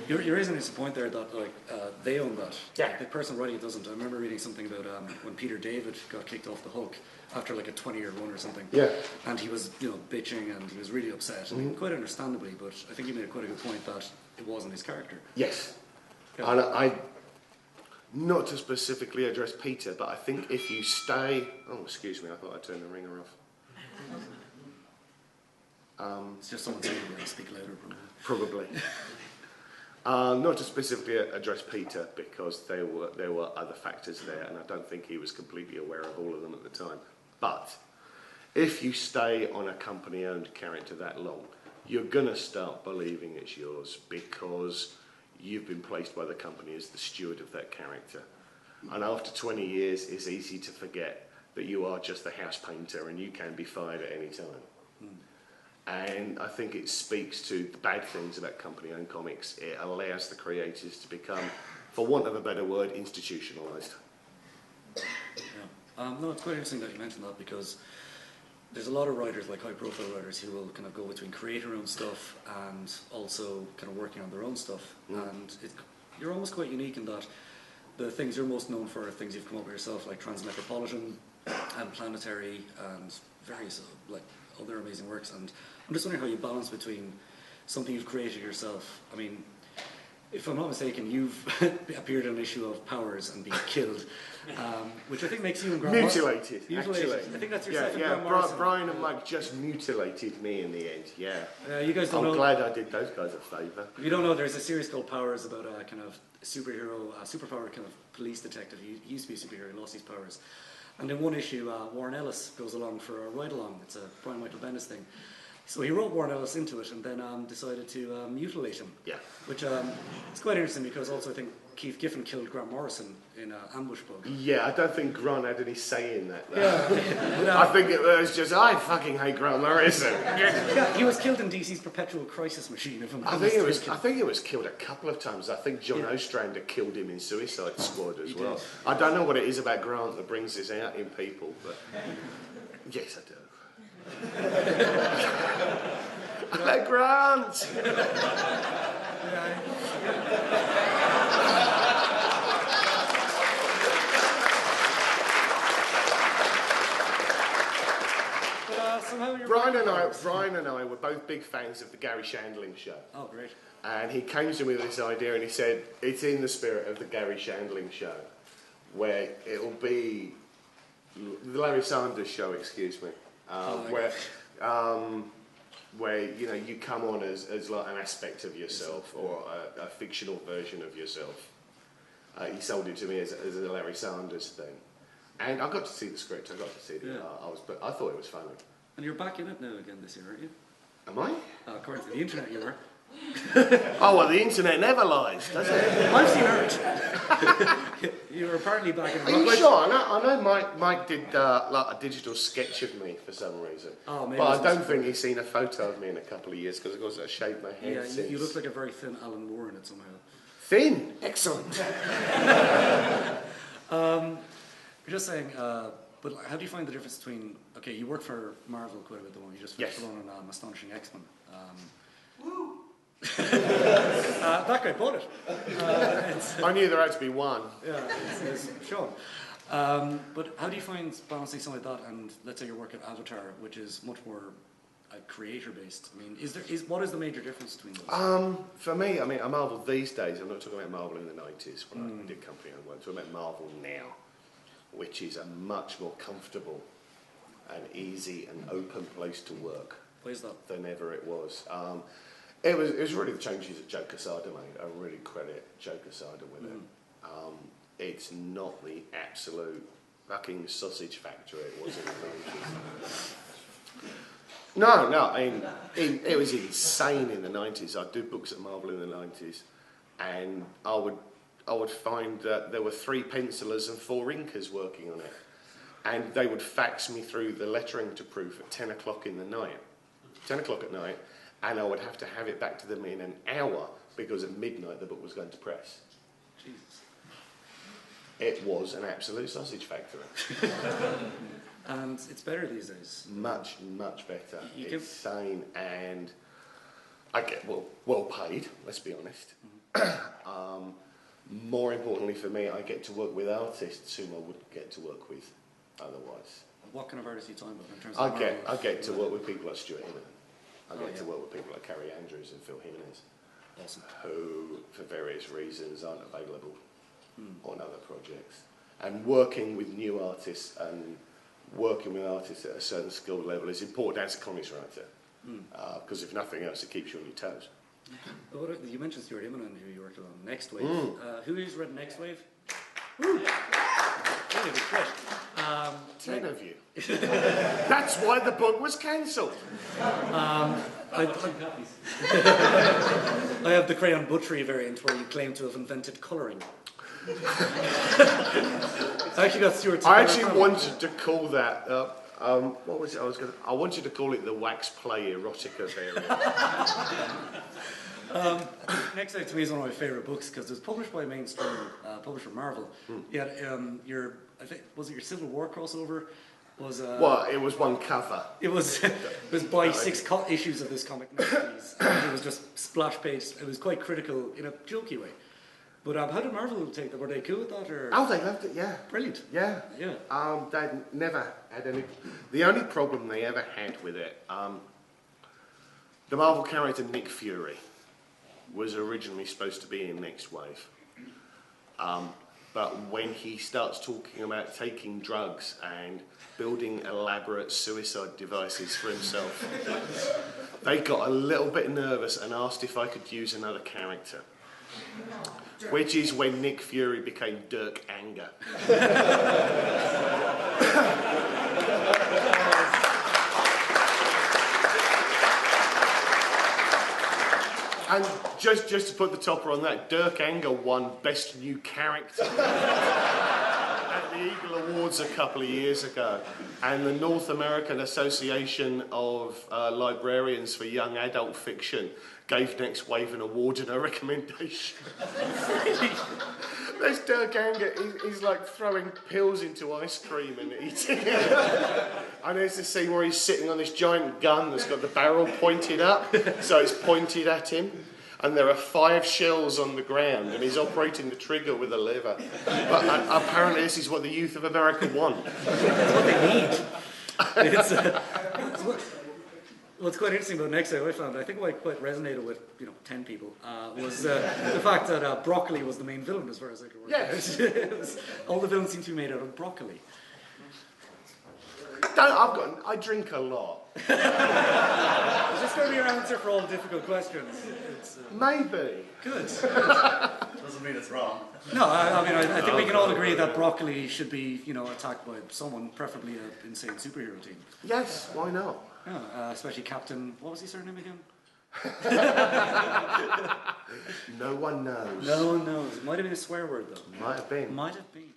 You're raising this point there that like they own that. Yeah. The person writing it doesn't. I remember reading something about when Peter David got kicked off the Hulk after like a 20-year run or something. Yeah. And he was, you know, bitching and he was really upset. I mean, quite understandably, but I think you made quite a good point that it wasn't his character. Yes. Yeah. And I, not to specifically address Peter, but I think if you stay... Oh, excuse me, I thought I'd turn the ringer off. It's just someone saying to speak louder, Probably. Not to specifically address Peter, because there were other factors there, and I don't think he was completely aware of all of them at the time. But if you stay on a company-owned character that long, you're going to start believing it's yours because you've been placed by the company as the steward of that character. And after 20 years, it's easy to forget that you are just the house painter and you can be fired at any time. And I think it speaks to the bad things about company-owned comics. It allows the creators to become, for want of a better word, institutionalised. Yeah. No, it's quite interesting that you mentioned that because there's a lot of writers, like high-profile writers, who will kind of go between creating their own stuff and also kind of working on their own stuff. And you're almost quite unique in that the things you're most known for are things you've come up with yourself, like Transmetropolitan and Planetary and various like other amazing works. And I'm just wondering how you balance between something you've created yourself. I mean, if I'm not mistaken, you've appeared in an issue of Powers and been killed, which I think makes you and Grant Mutilated, Mutilated. actually. I think that's yourself and yeah. Grant Morrison. Brian and Mike just mutilated me in the end, yeah. You guys don't know. I'm glad I did those guys a favour. If you don't know, there's a series called Powers about a kind of superhero, superpowered kind of police detective. He used to be a superhero, he lost his powers. And in one issue, Warren Ellis goes along for a ride-along. It's a Brian Michael Bendis thing. So he wrote Warren Ellis into it and then decided to mutilate him. Yeah. Which is quite interesting because also I think Keith Giffen killed Grant Morrison in Ambush Bug. Yeah, I don't think Grant had any say in that. Yeah. I think it was just, I fucking hate Grant Morrison. Yeah, he was killed in DC's Perpetual Crisis Machine. If I think it was killed a couple of times. I think John Ostrander killed him in Suicide Squad as well. I don't know what it is about Grant that brings this out in people, but yes, I do. I like Grant. Brian and I were both big fans of the Gary Shandling show. Oh, great. And he came to me with this idea and he said, it's in the spirit of the Gary Shandling show, where it'll be the Larry Sanders show, excuse me, where you know you come on as like an aspect of yourself or a fictional version of yourself. He sold it to me as a Larry Sanders thing, and I got to see the script. I got to see the art. But I thought it was funny. And you're back in it now again this year, aren't you? Am I? According to the internet, you were. Oh well, the internet never lies, does it? I've seen it. You were apparently back in. Are you sure? I know Mike did like a digital sketch of me for some reason. Oh, maybe. But I don't think he's seen a photo of me in a couple of ye's because of course I shaved my head. Yeah, you look like a very thin Alan Moore in it somehow. Thin? Excellent. You're just saying. But how do you find the difference between? Okay, you work for Marvel quite a bit. The one you just finished on Astonishing X-Men. Woo! That guy bought it. I knew there had to be one. Yeah, it's Sean. But how do you find balancing something like that and let's say your work at Avatar, which is much more creator-based? I mean, what is the major difference between those? For me, I mean, Marvel these days. I'm not talking about Marvel in the 90s when I did company owned work. I'm talking about Marvel now, which is a much more comfortable and easy and open place to work. Why is that? Than ever it was. It was really the changes that Joe Quesada made. I really credit Joe Quesada with it. It's not the absolute fucking sausage factory it was in the 90s. No, I mean, it was insane in the 90s. I'd do books at Marvel in the 90s, and I would find that there were 3 pencilers and 4 inkers working on it. And they would fax me through the lettering to proof at 10 o'clock in the night. 10 o'clock at night, and I would have to have it back to them in an hour because at midnight the book was going to press. Jesus. It was an absolute sausage factory. And it's better these days. Much, much better. It's sane, and I get well paid, let's be honest. More importantly for me, I get to work with artists whom I wouldn't get to work with otherwise. What kind of artists are you talking about in terms of I get to work with people like Stuart Immonen. I get to work with people like Carrie Andrews and Phil Jimenez, Awesome. who, for various reasons, aren't available on other projects. And working with new artists and working with artists at a certain skill level is important as a comics writer, because if nothing else, it keeps you on your toes. You mentioned Stuart Immonen, who you worked on Next Wave. Who has read Next Wave? Woo! Really good crush. 10 of you. That's why the book was cancelled. I have the Crayon Butchery variant where you claim to have invented colouring. I actually got Stuart. I actually wanted to call that. What was it? I wanted to call it the wax play erotica variant. Next Wave to me is one of my favourite books because it was published by a mainstream publisher, Marvel. Yet I think, was it your Civil War crossover? Well, it was one cover. It was by 6 issues of this comic. And it was just splash page. It was quite critical in a jokey way. But how did Marvel take that? Were they cool with that? Or? Oh, they loved it. Yeah. Brilliant. Yeah. Yeah. They never had any. The only problem they ever had with it, the Marvel character Nick Fury was originally supposed to be in Next Wave. But when he starts talking about taking drugs and building elaborate suicide devices for himself, they got a little bit nervous and asked if I could use another character. Which is when Nick Fury became Dirk Anger. And just to put the topper on that, Dirk Anger won Best New Character at the Eagle Awards a couple of years ago. And the North American Association of Librarians for Young Adult Fiction gave Next Wave an award and a recommendation. There's Dirk Anger, he's like throwing pills into ice cream and eating it. And there's this scene where he's sitting on this giant gun that's got the barrel pointed up, so it's pointed at him. And there are 5 shells on the ground, and he's operating the trigger with a lever. But apparently this is what the youth of America want. That's what they need. What's quite interesting about Next Wave, I found, I think what quite resonated with 10 people, was the fact that broccoli was the main villain as far as I could work out. Yes. All the villains seem to be made out of broccoli. I drink a lot. Is this going to be your answer for all difficult questions? Maybe. Good. Doesn't mean it's wrong. No, I think we can all agree that broccoli should be, attacked by someone, preferably an insane superhero team. Yes, why not? Yeah, especially Captain, what was his surname again? No one knows. No one knows. It might have been a swear word, though. Might have been. Might have been.